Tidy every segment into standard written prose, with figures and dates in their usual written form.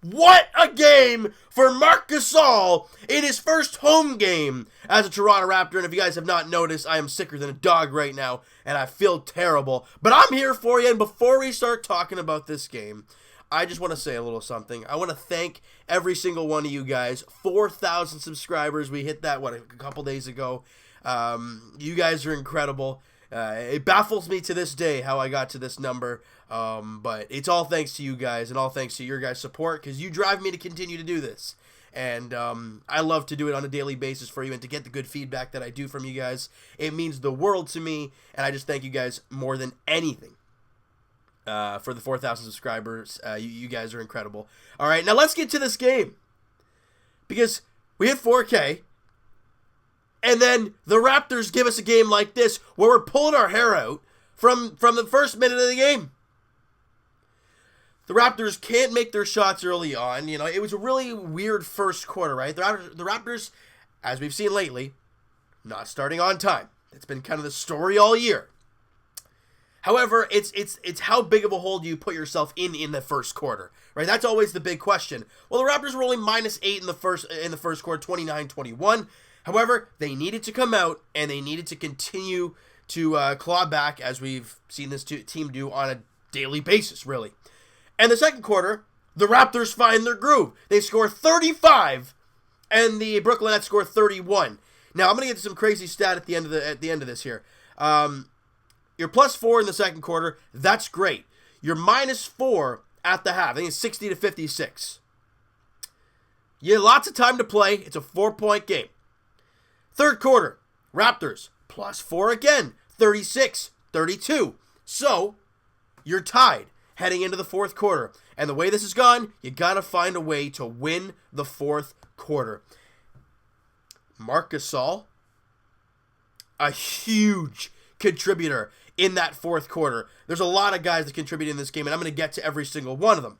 What a game for Marc Gasol in his first home game as a Toronto Raptor. And if you guys have not noticed, I am sicker than a dog right now, and I feel terrible. But I'm here for you, and before we start talking about this game, I just want to say a little something. I want to thank every single one of you guys. 4,000 subscribers. We hit that, a couple days ago. You guys are incredible. It baffles me to this day how I got to this number. But it's all thanks to you guys and all thanks to your guys' support, because you drive me to continue to do this. And I love to do it on a daily basis for you and to get the good feedback that I do from you guys. It means the world to me, and I just thank you guys more than anything for the 4,000 subscribers. You guys are incredible. All right, now let's get to this game, because we hit 4K, and then the Raptors give us a game like this where we're pulling our hair out from the first minute of the game. The Raptors can't make their shots early on. You know, it was a really weird first quarter, right? The Raptors, as we've seen lately, not starting on time. It's been kind of the story all year. However, it's how big of a hole do you put yourself in the first quarter, right? That's always the big question. Well, the Raptors were only -8 in the first quarter, 29-21. However, they needed to come out and they needed to continue to claw back, as we've seen this team do on a daily basis, really. And the second quarter, the Raptors find their groove. They score 35, and the Brooklyn Nets score 31. Now, I'm going to get to some crazy stat at the end of this here. You're +4 in the second quarter. That's great. You're -4 at the half. I think it's 60-56. You had lots of time to play. It's a 4-point game. Third quarter, Raptors +4 again, 36-32. So, you're tied heading into the fourth quarter. And the way this has gone, you got to find a way to win the fourth quarter. Marc Gasol, a huge contributor in that fourth quarter. There's a lot of guys that contribute in this game, and I'm going to get to every single one of them.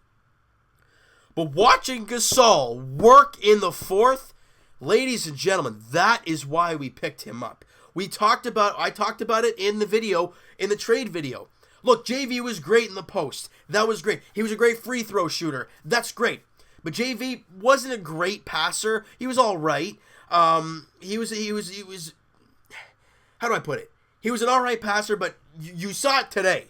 But watching Gasol work in the fourth, ladies and gentlemen, that is why we picked him up. I talked about it in the video, in the trade video. Look, JV was great in the post. That was great. He was a great free throw shooter. That's great. But JV wasn't a great passer. He was all right. He was how do I put it? He was an all right passer, but you saw it today.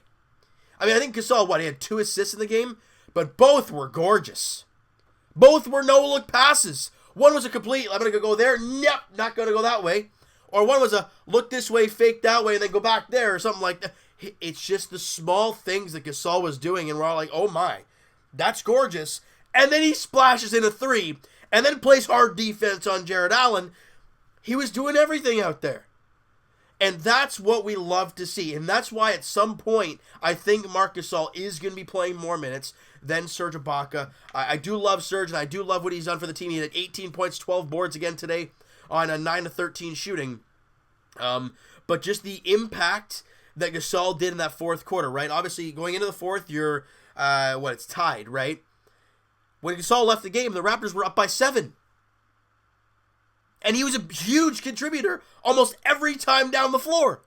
I mean, I think Gasol, he had 2 assists in the game, but both were gorgeous. Both were no-look passes. One was a complete, I'm going to go there, nope, not going to go that way. Or one was a look this way, fake that way, and then go back there, or something like that. It's just the small things that Gasol was doing, and we're all like, oh my, that's gorgeous. And then he splashes in a 3, and then plays hard defense on Jarrett Allen. He was doing everything out there. And that's what we love to see. And that's why at some point, I think Marc Gasol is going to be playing more minutes than Serge Ibaka. I do love Serge, and I do love what he's done for the team. He had 18 points, 12 boards again today on a 9-13 shooting. But just the impact that Gasol did in that fourth quarter, right? Obviously, going into the fourth, you're, it's tied, right? When Gasol left the game, the Raptors were up by 7. And he was a huge contributor almost every time down the floor.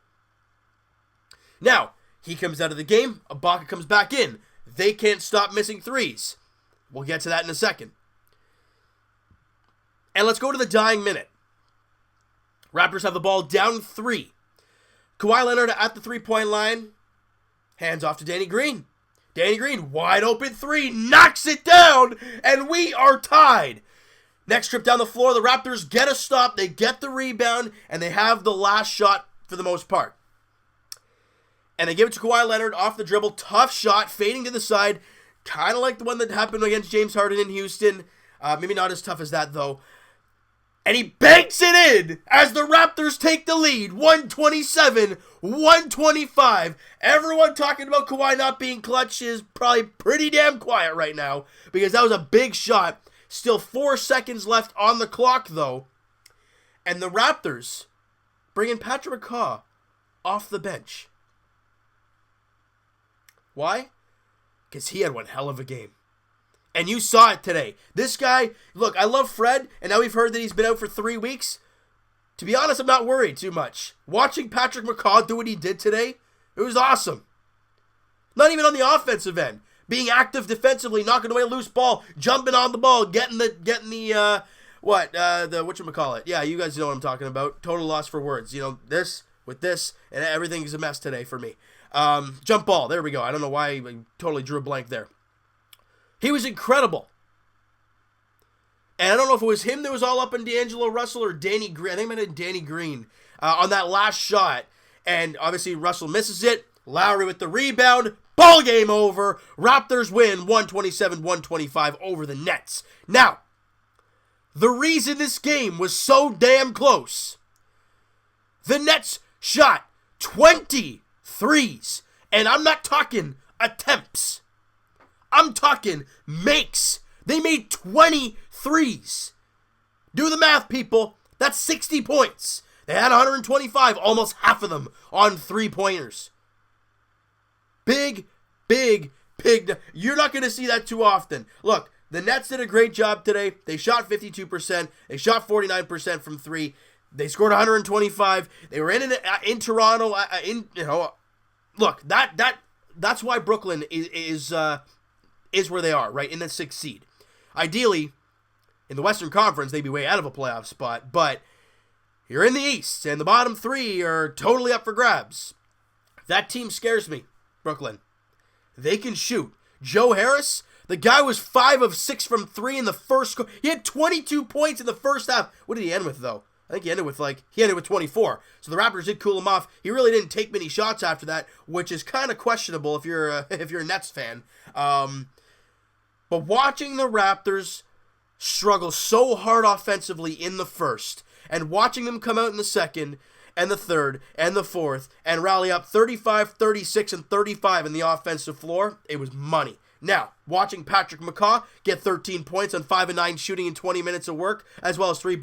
Now, he comes out of the game, Ibaka comes back in. They can't stop missing threes. We'll get to that in a second. And let's go to the dying minute. Raptors have the ball down 3. Kawhi Leonard at the 3-point line. Hands off to Danny Green. Danny Green, wide open 3, knocks it down, and we are tied. Next trip down the floor, the Raptors get a stop, they get the rebound, and they have the last shot for the most part. And they give it to Kawhi Leonard off the dribble, tough shot, fading to the side, kind of like the one that happened against James Harden in Houston. Maybe not as tough as that, though. And he banks it in as the Raptors take the lead, 127-125. Everyone talking about Kawhi not being clutch is probably pretty damn quiet right now, because that was a big shot. Still 4 seconds left on the clock, though. And the Raptors bring in Patrick McCaw off the bench. Why? Because he had one hell of a game. And you saw it today. This guy, look, I love Fred, and now we've heard that he's been out for 3 weeks. To be honest, I'm not worried too much. Watching Patrick McCaw do what he did today, it was awesome. Not even on the offensive end. being active defensively, knocking away a loose ball, jumping on the ball, getting the whatchamacallit. Yeah, you guys know what I'm talking about. Total loss for words. This with this, and everything is a mess today for me. Jump ball. There we go. I don't know why I totally drew a blank there. He was incredible. And I don't know if it was him that was all up in D'Angelo Russell or Danny Green. I think it might have been Danny Green on that last shot. And obviously Russell misses it. Lowry with the rebound. Ball game over. Raptors win 127-125 over the Nets. Now, the reason this game was so damn close, the Nets shot 20 threes. And I'm not talking attempts. I'm talking makes. They made 20 threes. Do the math, people. That's 60 points. They had 125, almost half of them on three-pointers. Big. You're not going to see that too often. Look, the Nets did a great job today. They shot 52%. They shot 49% from three. They scored 125. They were in Toronto. Look, that's why Brooklyn is where they are, right, in the 6th seed. Ideally, in the Western Conference, they'd be way out of a playoff spot, but you're in the East, and the bottom three are totally up for grabs. That team scares me, Brooklyn. They can shoot. Joe Harris, the guy was 5 of 6 from 3 in the first. He had 22 points in the first half. What did he end with, though? I think he ended with 24. So the Raptors did cool him off. He really didn't take many shots after that, which is kind of questionable if you're a Nets fan. But watching the Raptors struggle so hard offensively in the first, and watching them come out in the second, and the third, and the fourth, and rally up 35, 36, and 35 in the offensive floor, it was money. Now, watching Patrick McCaw get 13 points on 5 of 9 shooting in 20 minutes of work, as well as 3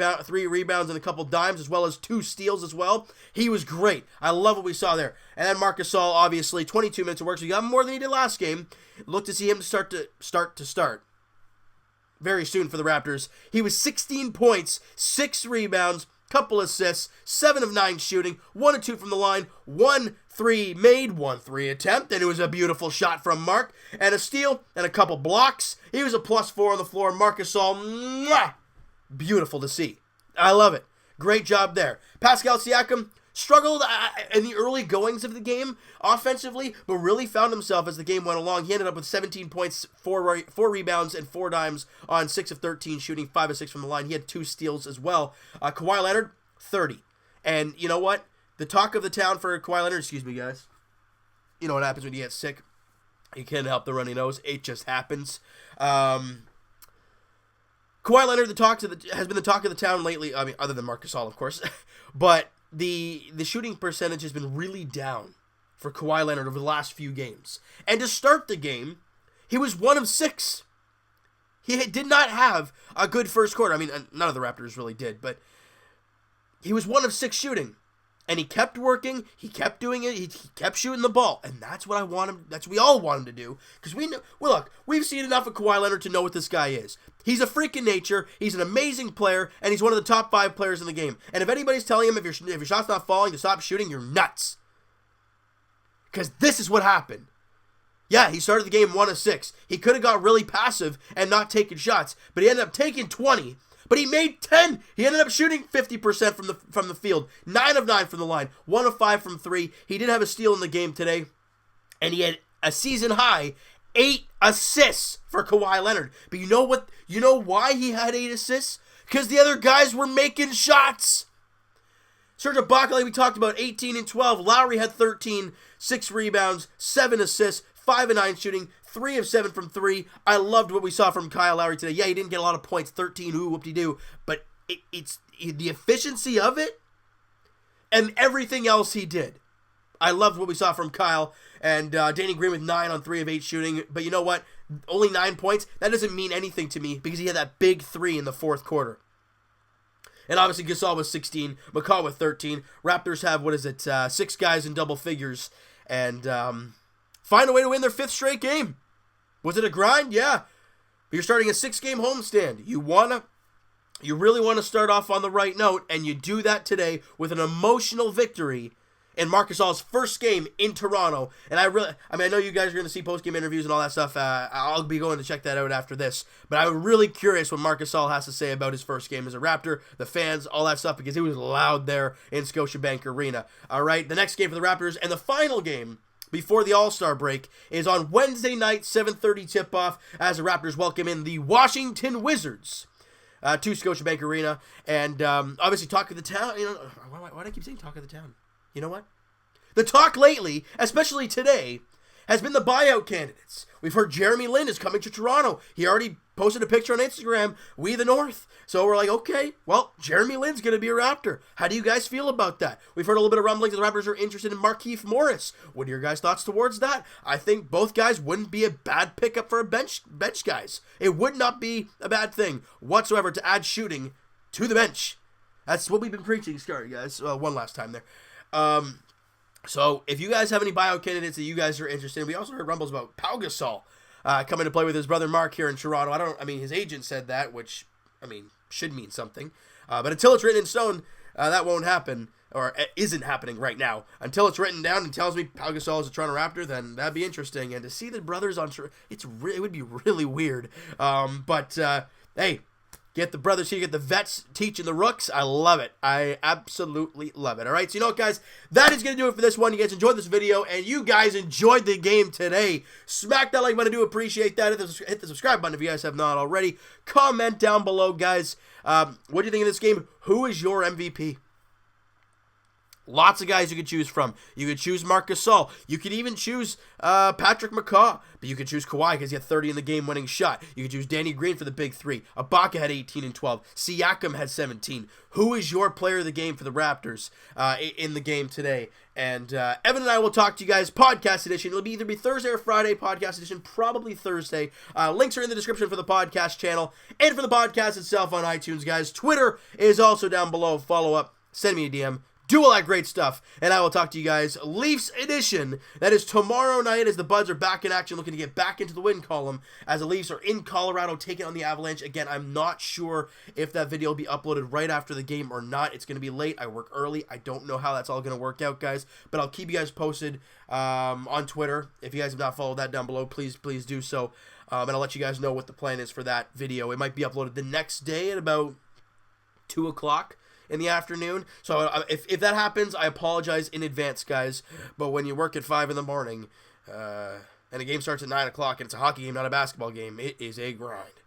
rebounds and a couple dimes, as well as 2 steals as well. He was great. I love what we saw there. And then Marc Gasol, obviously, 22 minutes of work, so he got more than he did last game. Look to see him start very soon for the Raptors. He was 16 points, 6 rebounds, couple assists, 7 of 9 shooting, 1 of 2 from the line, 1 3 made, 1 3 attempt, and it was a beautiful shot from Mark, and a steal, and a couple blocks. He was a +4 on the floor. Marc Gasol, beautiful to see. I love it. Great job there. Pascal Siakam struggled in the early goings of the game offensively, but really found himself as the game went along. He ended up with 17 points, 4 rebounds, and 4 dimes on 6 of 13 shooting, 5 of 6 from the line. He had 2 steals as well. Kawhi Leonard, 30. And you know what? The talk of the town for Kawhi Leonard, excuse me, guys. You know what happens when you get sick? You can't help the runny nose. It just happens. Kawhi Leonard has been the talk of the town lately. I mean, other than Marc Gasol, of course. But the shooting percentage has been really down for Kawhi Leonard over the last few games. And to start the game, he was 1 of 6. He did not have a good first quarter. I mean, none of the Raptors really did, but he was 1 of 6 shooting. And he kept working, he kept doing it, he kept shooting the ball. And that's what we all want him to do. Because we know, well, look, we've seen enough of Kawhi Leonard to know what this guy is. He's a freak in nature, he's an amazing player, and he's one of the top 5 players in the game. And if anybody's telling him if your shot's not falling to stop shooting, you're nuts. Because this is what happened. Yeah, he started the game 1 of 6. He could have got really passive and not taken shots, but he ended up taking 20. But he made 10. He ended up shooting 50% from the field. 9 of 9 from the line. 1 of 5 from 3. He did have a steal in the game today. And he had a season high 8 assists for Kawhi Leonard. But you know what? You know why he had 8 assists? Because the other guys were making shots. Serge Ibaka, we talked about, 18 and 12. Lowry had 13, 6 rebounds, 7 assists, 5 of 9 shooting, 3 of 7 from 3. I loved what we saw from Kyle Lowry today. Yeah, he didn't get a lot of points, 13, whoop-de-doo. But it's the efficiency of it and everything else he did. I loved what we saw from Kyle. And Danny Green with 9 on 3 of 8 shooting. But you know what? Only 9 points. That doesn't mean anything to me because he had that big 3 in the fourth quarter. And obviously Gasol was 16, McCaw with 13. Raptors have, 6 guys in double figures. And find a way to win their 5th straight game. Was it a grind? Yeah. But you're starting a 6-game homestand. You really want to start off on the right note, and you do that today with an emotional victory in Marc Gasol's first game in Toronto. And I know you guys are going to see post-game interviews and all that stuff. I'll be going to check that out after this. But I'm really curious what Marc Gasol has to say about his first game as a Raptor, the fans, all that stuff, because it was loud there in Scotiabank Arena. All right, the next game for the Raptors and the final game before the All-Star break is on Wednesday night, 7:30 tip-off, as the Raptors welcome in the Washington Wizards to Scotiabank Arena. And obviously, talk of the town. Why do I keep saying talk of the town? You know what? The talk lately, especially today, has been the buyout candidates. We've heard Jeremy Lin is coming to Toronto. He already posted a picture on Instagram, We the North. So we're like, okay, well, Jeremy Lin's going to be a Raptor. How do you guys feel about that? We've heard a little bit of rumblings that the Raptors are interested in Markieff Morris. What are your guys' thoughts towards that? I think both guys wouldn't be a bad pickup for a bench guys. It would not be a bad thing whatsoever to add shooting to the bench. That's what we've been preaching. Sorry, guys. One last time there. So if you guys have any buyout candidates that you guys are interested in, we also heard rumbles about Pau Gasol coming to play with his brother Mark here in Toronto. His agent said that, which, should mean something. But until it's written in stone, that won't happen, or isn't happening right now. Until it's written down and tells me Pau Gasol is a Toronto Raptor, then that'd be interesting. And to see the brothers on Toronto, it would be really weird. Hey, get the brothers here, get the vets teaching the rooks. I love it. I absolutely love it. All right, so you know what, guys? That is going to do it for this one. You guys enjoyed this video, and you guys enjoyed the game today. Smack that like button. I do appreciate that. Hit the subscribe button if you guys have not already. Comment down below, guys. What do you think of this game? Who is your MVP? Lots of guys you could choose from. You could choose Marc Gasol. You could even choose Patrick McCaw. But you could choose Kawhi because he had 30 in the game-winning shot. You could choose Danny Green for the big three. Ibaka had 18 and 12. Siakam had 17. Who is your player of the game for the Raptors in the game today? And Evan and I will talk to you guys podcast edition. It'll either be Thursday or Friday podcast edition. Probably Thursday. Links are in the description for the podcast channel and for the podcast itself on iTunes, guys. Twitter is also down below. Follow up. Send me a DM. Do all that great stuff, and I will talk to you guys Leafs edition. That is tomorrow night as the Buds are back in action, looking to get back into the win column as the Leafs are in Colorado taking on the Avalanche. Again, I'm not sure if that video will be uploaded right after the game or not. It's going to be late. I work early. I don't know how that's all going to work out, guys, but I'll keep you guys posted on Twitter. If you guys have not followed that down below, please do so, and I'll let you guys know what the plan is for that video. It might be uploaded the next day at about 2 o'clock. In the afternoon. So if that happens, I apologize in advance, guys. But when you work at 5 in the morning and the game starts at 9 o'clock and it's a hockey game, not a basketball game, it is a grind.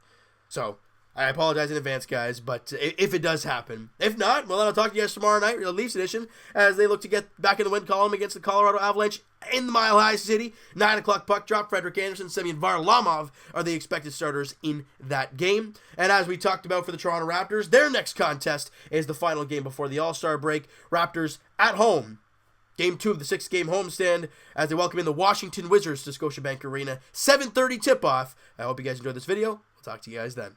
So I apologize in advance, guys, but if it does happen. If not, well, then I'll talk to you guys tomorrow night, the Leafs edition, as they look to get back in the win column against the Colorado Avalanche in the Mile High City. 9 o'clock puck drop. Frederik Andersen, Semyon Varlamov are the expected starters in that game. And as we talked about for the Toronto Raptors, their next contest is the final game before the All-Star break. Raptors at home. Game 2 of the 6-game homestand as they welcome in the Washington Wizards to Scotiabank Arena. 7:30 tip-off. I hope you guys enjoyed this video. We'll talk to you guys then.